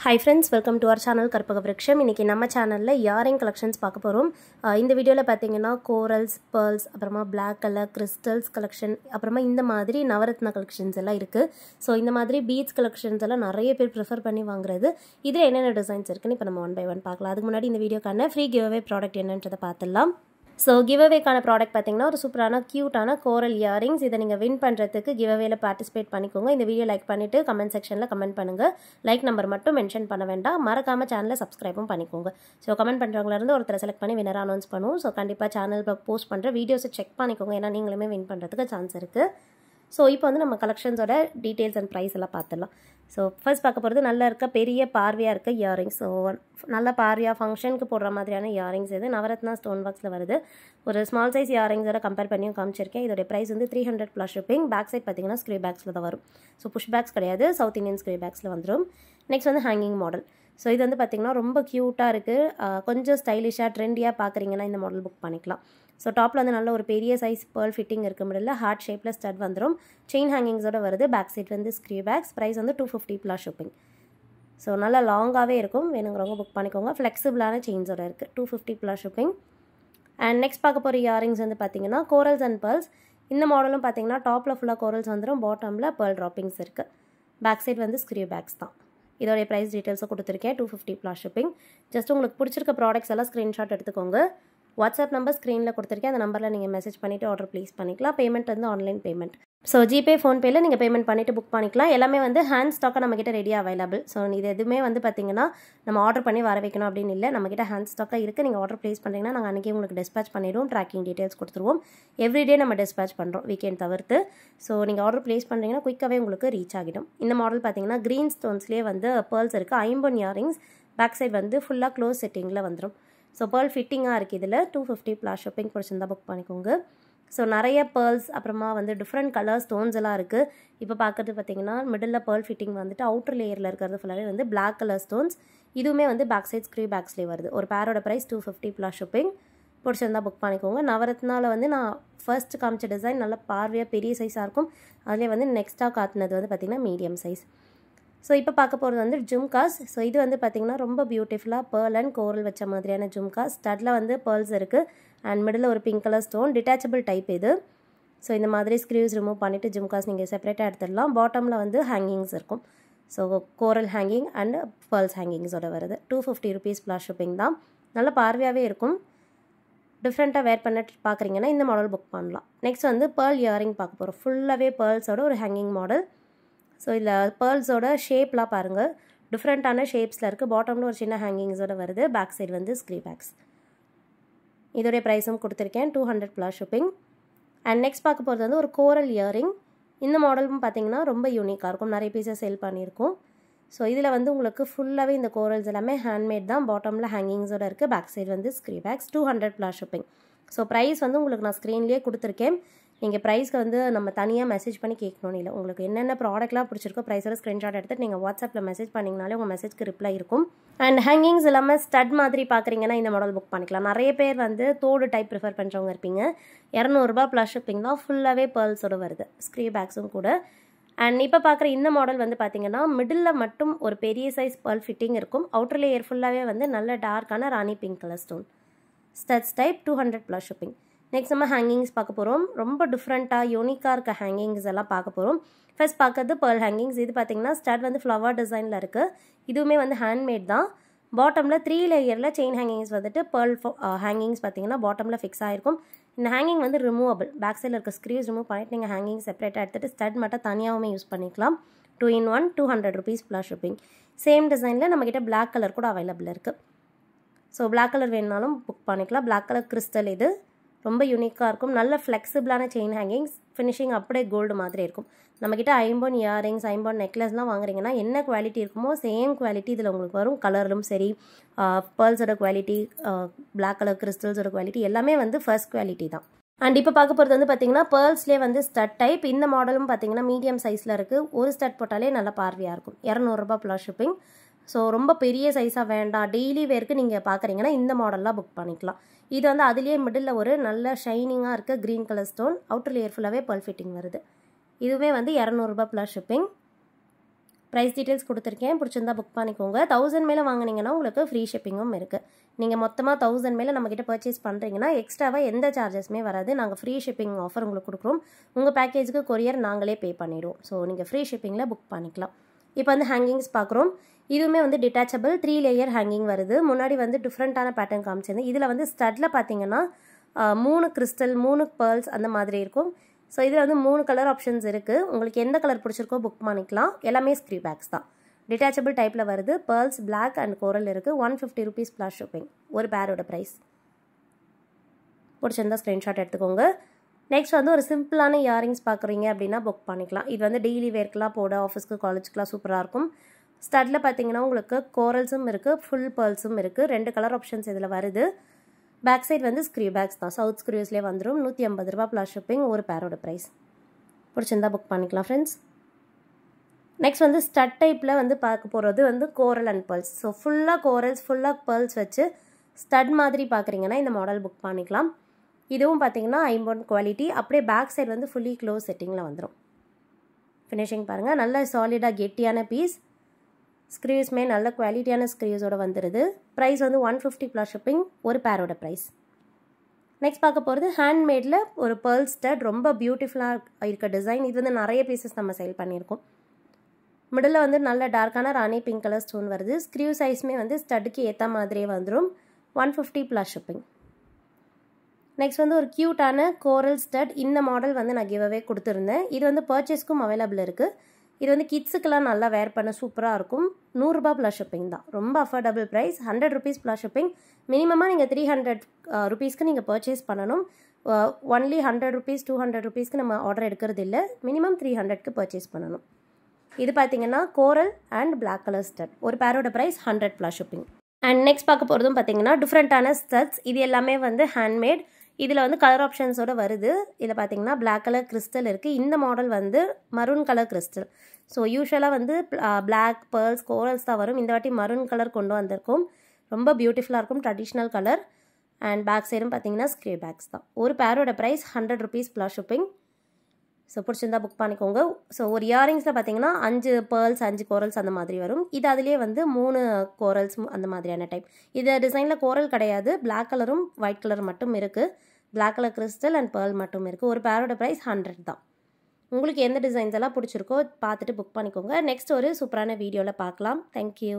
Hi friends, welcome to our channel Karpaga Vriksham. இன்னைக்கு நம்ம சேனல்ல இயரிங் கலெக்ஷன்ஸ் பார்க்க போறோம். இந்த வீடியோல பாத்தீங்கன்னா corals, pearls, அப்புறமா black color crystals collection, அப்புறமா இந்த மாதிரி நவரத்ன கலெக்ஷன்ஸ் எல்லாம் இருக்கு. சோ இந்த மாதிரி beads collections எல்லாம் நிறைய பேர் prefer பண்ணி வாங்குறது. இதுல என்னென்ன டிசைன்ஸ் இருக்குன்னு இப்போ நம்ம one by one பார்க்கலாம். அதுக்கு முன்னாடி இந்த வீடியோக்கான free giveaway product என்னன்றதை பார்த்துடலாம். So giveaway கான ப்ராடக்ட் பாத்தீங்கன்னா ஒரு சூப்பரான கியூட்டான கோரல் இயரிங்ஸ். இதை நீங்க வின் பண்றதுக்கு giveawayல பார்ட்டிசிபேட் பண்ணிக்கோங்க. இந்த வீடியோ லைக் பண்ணிட்டு கமெண்ட் செக்ஷன்ல கமெண்ட் பண்ணுங்க. லைக் நம்பர் மட்டும் மென்ஷன் பண்ண வேண்டாம். மறக்காம சேனலை சப்ஸ்கிரைபும் பண்ணிக்கோங்க. ஸோ கமெண்ட் பண்றவங்கள இருந்து ஒருத்தரை செலக்ட் பண்ணி வினர் அனௌன்ஸ் பண்ணுவோம். ஸோ கண்டிப்பா சேனல்ல போஸ்ட் பண்ற வீடியோஸை செக் பண்ணிக்கோங்க. ஏன்னா நீங்களுமே வின் பண்றதுக்கு சான்ஸ் இருக்கு. ஸோ இப்போ வந்து நம்ம கலெக்ஷன்ஸோட டீட்டெயில்ஸ் அண்ட் ப்ரைஸ் எல்லாம் பார்த்துடலாம். ஸோ ஃபர்ஸ்ட் பார்க்க போகிறது நல்லா இருக்க பெரிய பார்வையாக இருக்க இயரிங்ஸ். ஸோ நல்ல பார்வையாக ஃபங்க்ஷனுக்கு போடுற மாதிரியான இயரிங்ஸ் இது நவரத்னா ஸ்டோன் பாக்ஸில் வருது. ஒரு ஸ்மால் சைஸ் இயரிங்ஸோட கம்பேர் பண்ணியும் காமிச்சிருக்கேன். இதோட ப்ரைஸ் வந்து 300 + ஷிப்பிங். பேக் சைட் பார்த்தீங்கன்னா ஸ்க்ரீ பேக்ஸில் தான் வரும். ஸோ புஷ் பேக்ஸ் கிடையாது, சவுத் இந்தியன் ஸ்க்ரீ பேக்ஸில் வந்துடும். நெக்ஸ்ட் வந்து ஹேங்கிங் மாடல். ஸோ இது வந்து பார்த்திங்கன்னா ரொம்ப க்யூட்டாக இருக்குது. கொஞ்சம் ஸ்டைலிஷாக ட்ரெண்டியாக பார்க்குறீங்கன்னா இந்த மாடல் புக் பண்ணிக்கலாம். ஸோ டாப்பில் வந்து நல்ல ஒரு பெரிய சைஸ் பேர்ல் ஃபிட்டிங் இருக்க முடியல. ஹார்ட் ஷேப்பில் ஸ்டட் வந்துடும். செயின் ஹேங்கிங்ஸோட வருது. பேக் சைட் வந்து ஸ்க்ரீ பேக்ஸ். ப்ரைஸ் வந்து 250 + ஷிப்பிங். ஸோ நல்லா லாங்காகவே இருக்கும். வேணுங்கிறவங்க புக் பண்ணிக்கோங்க. ஃப்ளெக்சிபிளான செயின்ஸோட இருக்குது. 250 + ஷிப்பிங். அண்ட் நெக்ஸ்ட் பார்க்க போகிற இயரிங்ஸ் வந்து பார்த்திங்கன்னா கோரல்ஸ் அண்ட் பேர்ல்ஸ். இந்த மாடலும் பார்த்திங்கன்னா டாப்பில் ஃபுல்லாக கோரல்ஸ் வந்துடும். பாட்டமில் பேர்ல் ட்ராப்பிங்ஸ் இருக்குது. பேக் சைட் வந்து ஸ்க்ரீ பேக்ஸ் தான். இதோடைய ப்ரைஸ் டீட்டெயில்ஸை கொடுத்துருக்கேன். 250 + ஷிப்பிங். ஜஸ்ட் உங்களுக்கு பிடிச்சிருக்க ப்ராடக்ட்ஸ் எல்லாம் ஸ்க்ரீன்ஷாட் எடுத்துக்கோங்க. வாட்ஸ்அப் நம்பர் ஸ்க்ரீனில் கொடுத்துருக்கேன். அந்த நம்பரில் நீங்கள் மெசேஜ் பண்ணிவிட்டு ஆர்டர் ப்ளேஸ் பண்ணிக்கலாம். பேமெண்ட் வந்து ஆன்லைன் பேமெண்ட். ஸோ ஜிபே ஃபோன்பேயில் நீங்கள் பேமெண்ட் பண்ணிவிட்டு புக் பண்ணிக்கலாம். எல்லாமே வந்து ஹேண்ட் ஸ்டாக்காக நம்மக்கிட்ட ரெடியாக அவைலபிள். ஸோ இது எதுவுமே வந்து பார்த்திங்கன்னா நம்ம ஆர்டர் பண்ணி வர வைக்கணும் அப்படின்னு இல்லை. நம்மக்கிட்ட ஹேண்ட் ஸ்டாக்காக இருக்குது. நீங்கள் ஆர்டர் ப்ளேஸ் பண்ணிங்கன்னா நாங்கள் அன்றைக்கி உங்களுக்கு டிஸ்பேச் பண்ணிவிடுவோம். ட்ராக்கிங் டீட்டெயில்ஸ் கொடுத்துருவோம். எவ்ரிடே நம்ம டிஸ்பேச் பண்ணுறோம், வீக்கெண்ட் தவிர்த்து. ஸோ நீங்கள் ஆர்டர் ப்ளேஸ் பண்ணுறீங்கன்னா குயிக்காகவே உங்களுக்கு ரீச் ஆகிடும். இந்த மாடல் பார்த்திங்கன்னா க்ரீன் ஸ்டோன்ஸ்லேயே வந்து பேர்ல்ஸ் இருக்குது. 50 இயரிங்ஸ். பேக் சைட் வந்து ஃபுல்லாக க்ளோஸ் செட்டிங்கில் வந்துடும். ஸோ பேர்ல் ஃபிட்டிங்காக இருக்குது. இதில் 250 + ஷிப்பிங் பிடிச்சிருந்தா புக் பண்ணிக்கோங்க. ஸோ நிறைய பேர்ல்ஸ் அப்புறமா வந்து டிஃப்ரெண்ட் கலர் ஸ்டோன்ஸ் எல்லாம் இருக்குது. இப்போ பார்க்குறது பார்த்தீங்கன்னா மிடில் பேர்ல் ஃபிட்டிங் வந்துட்டு அவுட்டர் லேயரில் இருக்கிறது ஃபுல்லாகவே வந்து பிளாக் கலர் ஸ்டோன்ஸ். இதுவுமே வந்து பேக் சைட் ஸ்க்ரீ பேக்ஸ்லேயே வருது. ஒரு பேரோட ப்ரைஸ் 250 + ஷிப்பிங். பிடிச்சிருந்தா புக் பண்ணிக்கோங்க. நவரத்னாவில் வந்து நான் ஃபர்ஸ்ட் காமிச்ச டிசைன் நல்ல பார்வையாக பெரிய சைஸாக இருக்கும். அதிலே வந்து நெக்ஸ்ட்டாக காட்டினது வந்து பார்த்திங்கன்னா மீடியம் சைஸ். ஸோ இப்போ பார்க்க போகிறது வந்து ஜும்காஸ். ஸோ இது வந்து பார்த்திங்கன்னா ரொம்ப பியூட்டிஃபுல்லாக பேர்ல் அண்ட் கோரல் வச்ச மாதிரியான ஜும்காஸ். ஸ்டட்டில் வந்து பேர்ல்ஸ் இருக்குது. அண்ட் மிடில் ஒரு pink colour stone. Detachable type இது. ஸோ இந்த மாதிரி ஸ்க்ரீவ்ஸ் ரிமூவ் பண்ணிவிட்டு ஜும்காஸ் நீங்கள் செப்பரேட்டாக எடுத்துடலாம். பாட்டமில் வந்து ஹேங்கிங்ஸ் இருக்கும். So coral hanging and pearls ஹேங்கிங்ஸோட வருது. 250 rupees + ஷிப்பிங் தான். நல்ல பார்வையாகவே இருக்கும். டிஃப்ரெண்ட்டாக வேர் பண்ண பார்க்குறீங்கன்னா இந்த மாடல் புக் பண்ணலாம். நெக்ஸ்ட் வந்து பேர்ல் இயரிங் பார்க்க போகிறோம். ஃபுல்லாகவே பேர்ல்ஸோட ஒரு ஹேங்கிங் மாடல். ஸோ இதில் பேர்ல்ஸோட ஷேப்லாம் பாருங்கள், டிஃப்ரெண்ட்டான ஷேப்ஸில் இருக்குது. பாட்டமில் ஒரு சின்ன ஹேங்கிங்ஸோட வருது. பேக் சைடு வந்து ஸ்க்ரீ பேக்ஸ். இதோடைய ப்ரைஸும் கொடுத்துருக்கேன். 200 + ஷிப்பிங். அண்ட் நெக்ஸ்ட் பார்க்க போகிறது வந்து ஒரு கோரல் இயரிங். இந்த மாடலும் பார்த்திங்கன்னா ரொம்ப யூனிக்காக இருக்கும். நிறைய பீஸஸ் சேல் பண்ணியிருக்கோம். ஸோ இதில் வந்து உங்களுக்கு ஃபுல்லாகவே இந்த கோரல்ஸ் எல்லாமே ஹேண்ட்மேட் தான். பாட்டமில் ஹேங்கிங்ஸோட இருக்குது. பேக் சைடு வந்து ஸ்க்ரீ பேக்ஸ். 200 + ஷிப்பிங். ஸோ ப்ரைஸ் வந்து உங்களுக்கு நான் ஸ்க்ரீன்லேயே கொடுத்துருக்கேன். நீங்கள் ப்ரைஸ்க்கு வந்து நம்ம தனியாக மெசேஜ் பண்ணி கேட்கணும்னு இல்லை. உங்களுக்கு என்னென்ன ப்ராடக்ட்லாம் பிடிச்சிருக்கோ ப்ரைஸோட ஸ்க்ரீன்ஷாட் எடுத்துகிட்டு நீங்கள் வாட்ஸ்அப்பில் மெசேஜ் பண்ணிங்கனாலே உங்கள் மெசேஜ்க்கு ரிப்ளை இருக்கும். அண்ட் ஹேங்கிங்ஸ் இல்லாமல் ஸ்டட் மாதிரி பார்க்குறீங்கன்னா இந்த மாடல் புக் பண்ணிக்கலாம். நிறைய பேர் வந்து தோடு டைப் ப்ரிஃபர் பண்ணுறவங்க இருப்பீங்க. 200 + ஷிப்பிங் தான். ஃபுல்லாகவே பேர்ல்ஸோட வருது. ஸ்க்ரீ பேக்ஸும் கூட. அண்ட் இப்போ பார்க்குற இந்த மாடல் வந்து பார்த்திங்கன்னா மிடில் மட்டும் ஒரு பெரிய சைஸ் பேர்ல் ஃபிட்டிங் இருக்கும். அவுட்டர் லேயர் ஃபுல்லாகவே வந்து நல்ல டார்க்கான rani pink colour stone. Studs type. 200 + shipping. Next நம்ம ஹேங்கிங்ஸ் பார்க்க போகிறோம். ரொம்ப டிஃப்ரெண்ட்டாக யூனிக்காக இருக்க ஹேங்கிங்ஸ் எல்லாம் பார்க்க போகிறோம். ஃபர்ஸ்ட் பார்க்கறது பேர்ல் ஹேங்கிங்ஸ். இது பார்த்திங்கன்னா ஸ்டட் வந்து ஃப்ளவர் டிசைனில் இருக்குது. இதுவுமே வந்து ஹேண்ட்மேட் தான். பாட்டமில் 3 லேயரில் செயின் ஹேங்கிங்ஸ் வந்துட்டு பேர்ல் ஹேங்கிங்ஸ் பார்த்திங்கன்னா பாட்டமில் ஃபிக்ஸ் ஆகிருக்கும். இந்த ஹேங்கிங் வந்து ரிமூவபிள். பேக் சைடில் இருக்க ஸ்க்ரீவ்ஸ் ரிமூவ் பண்ணிட்டு நீங்கள் ஹேங்கிங் செப்பரேட்டாக எடுத்துகிட்டு ஸ்டட் மட்டும் தனியாகவுமே யூஸ் பண்ணிக்கலாம். 2 in 1. 200 rupees + shipping. சேம் டிசைனில் நம்மக்கிட்ட பிளாக் கலர் கூட அவைலபிள் இருக்குது. ஸோ பிளாக் கலர் வேணுனாலும் புக் பண்ணிக்கலாம். பிளாக் கலர் கிறிஸ்டல் இது. ரொம்ப யூனிக்காக இருக்கும். நல்ல ஃப்ளெக்சிபிளான செயின் ஹேங்கிங்ஸ். ஃபினிஷிங் அப்படியே கோல்டு மாதிரி இருக்கும். நம்மக்கிட்ட 50 இயரிங்ஸ் 50 நெக்லஸ்லாம் வாங்குறீங்கன்னா என்ன குவாலிட்டி இருக்குமோ சேம் குவாலிட்டி இதில் உங்களுக்கு வரும். கலரும் சரி, பேர்ல்ஸோட குவாலிட்டி, பிளாக் கலர் கிறிஸ்டல்ஸோட குவாலிட்டி எல்லாமே வந்து ஃபர்ஸ்ட் குவாலிட்டி தான். அண்ட் இப்போ பார்க்க போகிறது வந்து பார்த்திங்கன்னா பேர்ல்ஸ்லேயே வந்து ஸ்டட் டைப். இந்த மாடலும் பார்த்திங்கன்னா மீடியம் சைஸில் இருக்குது. ஒரு ஸ்டட் போட்டாலே நல்ல பார்வையாக இருக்கும். 200 + ஷிப்பிங். ஸோ ரொம்ப பெரிய சைஸாக வேண்டாம், டெய்லி வேருக்கு நீங்கள் பார்க்குறீங்கன்னா இந்த மாடல்லாம் புக் பண்ணிக்கலாம். இது வந்து அதுலேயே மிடில் ஒரு நல்ல ஷைனிங்காக இருக்க green colour stone. Outer layer ஃபுல்லாகவே பேர்ல் ஃபிட்டிங் வருது. இதுவுமே வந்து 200 + ஷிப்பிங். ப்ரைஸ் டீட்டெயில்ஸ் கொடுத்துருக்கேன், பிடிச்சிருந்தா புக் பண்ணிக்கோங்க. 1000 மேலே வாங்கினீங்கன்னா உங்களுக்கு ஃப்ரீ ஷிப்பிங்கும் இருக்குது. நீங்கள் மொத்தமாக 1000 மேலே நம்மக்கிட்ட பர்ச்சேஸ் பண்ணுறீங்கன்னா எக்ஸ்ட்ராவாக எந்த சார்ஜஸுமே வராது. நாங்கள் ஃப்ரீ ஷிப்பிங் ஆஃபர் உங்களுக்கு கொடுக்குறோம். உங்கள் பேக்கேஜுக்கு கொரியர் நாங்களே பே பண்ணிவிடுவோம். ஸோ நீங்கள் ஃப்ரீ ஷிப்பிங்கில் புக் பண்ணிக்கலாம். இப்போ வந்து ஹேங்கிங்ஸ் பார்க்குறோம். இதுவுமே வந்து டிட்டாச்சபிள் 3 லேயர் ஹேங்கிங் வருது. முன்னாடி வந்து டிஃப்ரெண்ட்டான பேட்டர்ன் காமிச்சிருந்தேன். இதில் வந்து ஸ்டட்டில் பார்த்தீங்கன்னா 3 கிறிஸ்டல் 3 பேர்ல்ஸ் அந்த மாதிரி இருக்கும். ஸோ இதில் வந்து 3 கலர் ஆப்ஷன்ஸ் இருக்குது. உங்களுக்கு எந்த கலர் பிடிச்சிருக்கோ புக் பண்ணிக்கலாம். எல்லாமே ஸ்க்ரீ பேக்ஸ் தான். டிட்டாச்சபிள் டைப்பில் வருது. பேர்ல்ஸ் பிளாக் அண்ட் கோரல் இருக்குது. 150 rupees ப்ளஸ் ஷிப்பிங். ஒரு பேரோட ப்ரைஸ். பிடிச்சிருந்தா ஸ்க்ரீன்ஷாட் எடுத்துக்கோங்க. நெக்ஸ்ட் வந்து ஒரு சிம்பிளான இயரிங்ஸ் பார்க்குறீங்க அப்படின்னா புக் பண்ணிக்கலாம். இது வந்து டெய்லி வேர்க்கெலாம் போட, ஆஃபீஸ்க்கு காலேஜ்க்குலாம் சூப்பராக இருக்கும். ஸ்டட்டில் பார்த்தீங்கன்னா உங்களுக்கு கோரல்ஸும் இருக்குது, ஃபுல் பேர்ல்ஸும் இருக்குது. 2 கலர் ஆப்ஷன்ஸ் இதில் வருது. பேக் சைட் வந்து ஸ்க்ரீ பேக்ஸ் தான். சவுத் ஸ்க்ரீவ்ஸ்லேயே வந்துடும். 150 ரூபா ப்ளஸ் ஷிப்பிங். ஒரு பேரோட ப்ரைஸ். பிடிச்சிருந்தா புக் பண்ணிக்கலாம் ஃப்ரெண்ட்ஸ். நெக்ஸ்ட் வந்து ஸ்டட் டைப்பில் வந்து பார்க்க போகிறது வந்து கோரல் அண்ட் பேர்ல்ஸ். ஸோ ஃபுல்லாக கோரல்ஸ் ஃபுல்லாக பேர்ல்ஸ் வச்சு ஸ்டட் மாதிரி பார்க்குறீங்கன்னா இந்த மாடல் புக் பண்ணிக்கலாம். இதுவும் பார்த்தீங்கன்னா ஐம்பொன் குவாலிட்டி. அப்படியே பேக் சைடு வந்து ஃபுல்லி க்ளோஸ் செட்டிங்கில் வந்துடும். ஃபினிஷிங் பாருங்கள், நல்ல சாலிடாக கெட்டியான பீஸ். ஸ்க்ரீவ்ஸ்மே நல்ல குவாலிட்டியான ஸ்க்ரீவ்ஸோடு வந்துடுது. ப்ரைஸ் வந்து 150 ப்ளஸ் ஷிப்பிங். ஒரு பேரோட ப்ரைஸ். நெக்ஸ்ட் பார்க்க போகிறது ஹேண்ட்மேடில் ஒரு பேர்ல் ஸ்டட். ரொம்ப பியூட்டிஃபுல்லாக இருக்க டிசைன். இது வந்து நிறைய பீசஸ் நம்ம சேல் பண்ணியிருக்கோம். மிடில் வந்து நல்ல டார்க்கான ராணி பிங்க் கலர் ஸ்டோன் வருது. ஸ்க்ரீவ் சைஸ்மே வந்து ஸ்டட்டுக்கு ஏற்ற மாதிரியே வந்துடும். 150 ப்ளஸ் ஷிப்பிங். நெக்ஸ்ட் வந்து ஒரு க்யூட்டான கோரல் ஸ்டட். இந்த மாடல் வந்து நான் கிவ்அவே கொடுத்துருந்தேன். இது வந்து பர்ச்சேஸ்க்கும் அவைலபிள் இருக்குது. இது வந்து கிட்ஸுக்கெல்லாம் நல்லா வேர் பண்ண சூப்பராக இருக்கும். 100 ரூபா ப்ளஸ் ஷிப்பிங் தான். ரொம்ப affordable price. 100 rupees plus shipping. மினிமமாக நீங்கள் 300 rupeesக்கு நீங்கள் பர்ச்சேஸ் பண்ணணும். ஒன்லி 100 rupees 200 rupeesக்கு நம்ம ஆர்டர் எடுக்கிறது இல்லை. மினிமம் 300க்கு பர்ச்சேஸ் பண்ணணும். இது பார்த்தீங்கன்னா coral and black colour stud. ஒரு பேரோட price 100 plus shipping. And next பார்க்க போகிறதும் பார்த்தீங்கன்னா டிஃப்ரெண்ட்டான ஸ்டட்ஸ். இது எல்லாமே வந்து ஹேண்ட்மேட். இதில் வந்து கலர் ஆப்ஷன்ஸோடு வருது. இதில் பார்த்தீங்கன்னா பிளாக் கலர் கிறிஸ்டல் இருக்குது. இந்த மாடல் வந்து மரூன் கலர் கிறிஸ்டல். ஸோ யூஸ்வலாக வந்து பிளாக் பேர்ல்ஸ் கோரல்ஸ் தான் வரும். இந்த வாட்டி மரூன் கலர் கொண்டு வந்திருக்கும். ரொம்ப பியூட்டிஃபுல்லாக இருக்கும். Traditional colour. அண்ட் பேக் சைடும் பார்த்தீங்கன்னா ஸ்க்ரீ பேக்ஸ் தான். ஒரு பேரோட price 100 rupees plus shipping. So பிடிச்சிருந்தா புக் பண்ணிக்கோங்க. ஸோ ஒரு இயரிங்ஸில் பார்த்தீங்கன்னா 5 பேர்ல்ஸ் 5 கோரல்ஸ் அந்த மாதிரி வரும். இது அதுலேயே வந்து 3 கோரல்ஸ் அந்த மாதிரியான டைப். இது டிசைனில் கோரல் கிடையாது. பிளாக் கலரும் ஒயிட் கலர் மட்டும் இருக்குது. Black colour crystal and pearl மட்டும் இருக்குது. ஒரு பேரோட ப்ரைஸ் 100 தான். உங்களுக்கு எந்த டிசைன்ஸ் எல்லாம் பிடிச்சிருக்கோ பார்த்துட்டு புக் பண்ணிக்கோங்க. நெக்ஸ்ட் ஒரு சூப்பரான வீடியோவில் பார்க்கலாம். தேங்க்யூ.